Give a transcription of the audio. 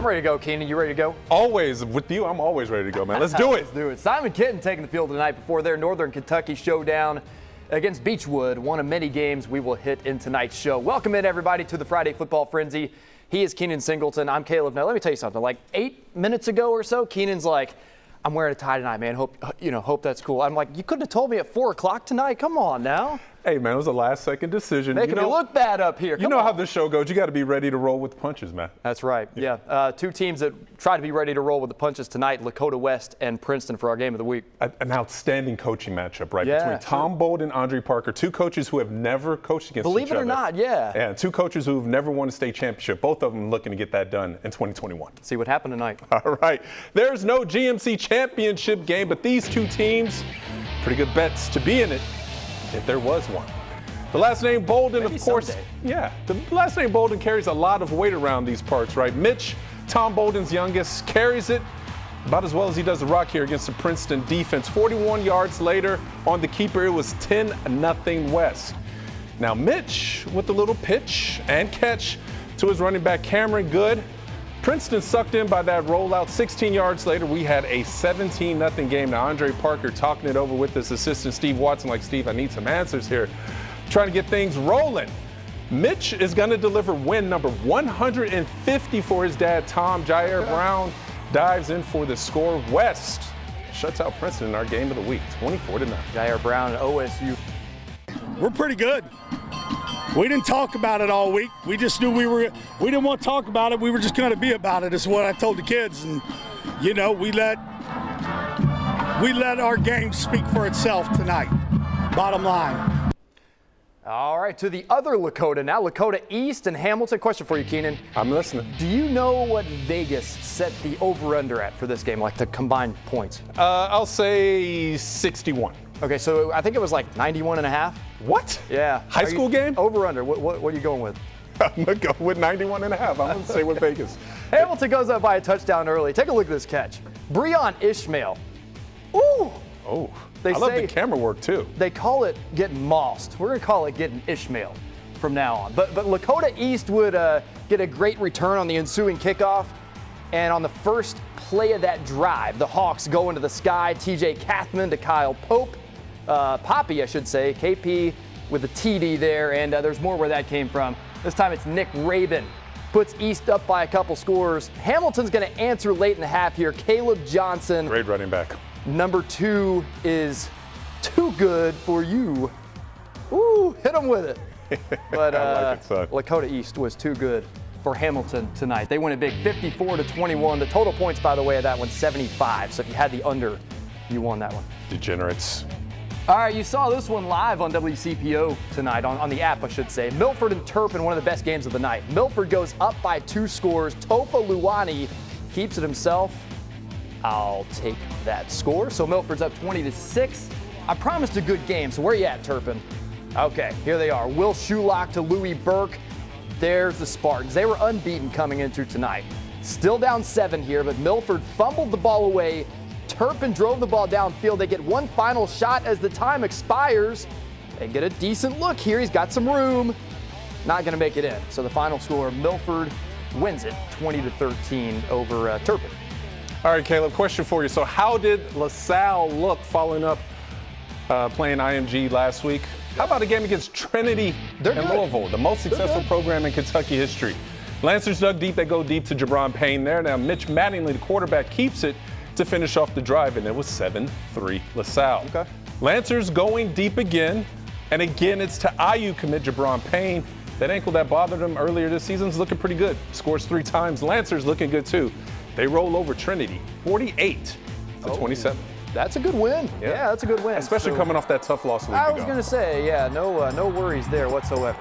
I'm ready to go, Keenan. You ready to go? Always. With you, I'm always ready to go, man. Let's do it. Let's do it. Simon Kitten taking the field tonight before their Northern Kentucky showdown against Beechwood, one of many games we will hit in tonight's show. Welcome in, everybody, to the Friday Football Frenzy. He is Keenan Singleton. I'm Caleb. Now, let me tell you something. Like 8 minutes ago or so, Keenan's like, I'm wearing a tie tonight, man. Hope that's cool. I'm like, you couldn't have told me at 4 o'clock tonight. Come on now. Hey, man, it was a last-second decision. Making me look bad up here. You know how this show goes. You got to be ready to roll with the punches, man. That's right. Yeah. Two teams that try to be ready to roll with the punches tonight, LAKOTA West and Princeton for our game of the week. An outstanding coaching matchup, right? Yeah, between Tom Bolden and Andre Parker, two coaches who have never coached against each other. Believe it or not, yeah. And two coaches who have never won a state championship. Both of them looking to get that done in 2021. See what happened tonight. All right. There's no GMC championship game, but these two teams, pretty good bets to be in it if there was one. The last name Bolden, maybe of course. Someday. Yeah, the last name Bolden carries a lot of weight around these parts, right? Mitch, Tom Bolden's youngest, carries it about as well as he does the rock here against the Princeton defense. 41 yards later on the keeper, it was 10-0 West. Now Mitch with the little pitch and catch to his running back Cameron Good. Princeton sucked in by that rollout. 16 yards later, we had a 17-0 game. Now Andre Parker talking it over with his assistant Steve Watson, like, Steve, I need some answers here. Trying to get things rolling. Mitch is going to deliver win number 150 for his dad, Tom. Jair Brown dives in for the score. West shuts out Princeton in our game of the week, 24-9. Jair Brown and OSU. We're pretty good. We didn't talk about it all week. We just knew we didn't want to talk about it. We were just going to be about it, is what I told the kids. And, you know, we let our game speak for itself tonight. Bottom line. All right, to the other LAKOTA now, LAKOTA East and Hamilton. Question for you, Keenan. I'm listening. Do you know what Vegas set the over-under at for this game, like the combined points? I'll say 61. Okay, so I think it was like 91.5. What? Yeah. High school game? Over-under. What are you going with? I'm going to go with 91.5. I'm going to say with Vegas. Hamilton goes up by a touchdown early. Take a look at this catch. Breon Ishmael. Ooh. Oh, I love the camera work, too. They call it getting mossed. We're going to call it getting Ishmael from now on. But LAKOTA East would get a great return on the ensuing kickoff. And on the first play of that drive, the Hawks go into the sky. TJ Kathman to Kyle Pope. Poppy, I should say. KP with the TD there. And there's more where that came from. This time it's Nick Rabin. Puts East up by a couple scores. Hamilton's going to answer late in the half here. Caleb Johnson. Great running back. Number 2 is too good for you. Ooh, hit him with it. But I like it, son. LAKOTA East was too good for Hamilton tonight. They win it big, 54-21. The total points, by the way, of that one, 75. So if you had the under, you won that one. Degenerates. All right, you saw this one live on WCPO tonight, on the app, I should say. Milford and Turpin, one of the best games of the night. Milford goes up by 2 scores. Tofa Luani keeps it himself. I'll take that score. So Milford's up 20-6. I promised a good game, so where you at, Turpin? Okay, here they are. Will Shulock to Louis Burke. There's the Spartans. They were unbeaten coming into tonight. Still down 7 here, but Milford fumbled the ball away. Turpin drove the ball downfield. They get one final shot as the time expires. They get a decent look here. He's got some room. Not going to make it in. So the final score, Milford wins it 20-13 over Turpin. All right, Caleb, question for you. So how did LaSalle look following up playing IMG last week? How about a game against Trinity in Louisville, the most successful program in Kentucky history? Lancers dug deep. They go deep to Jabron Payne there. Now Mitch Mattingly, the quarterback, keeps it to finish off the drive, and it was 7-3 LaSalle. Okay. Lancers going deep again, and again it's to IU commit Jabron Payne. That ankle that bothered him earlier this season is looking pretty good. Scores 3 times. Lancers looking good too. They roll over Trinity, 48-27. That's a good win. Yeah, that's a good win. Especially coming off that tough loss a week ago. I was going to say, yeah, no worries there whatsoever.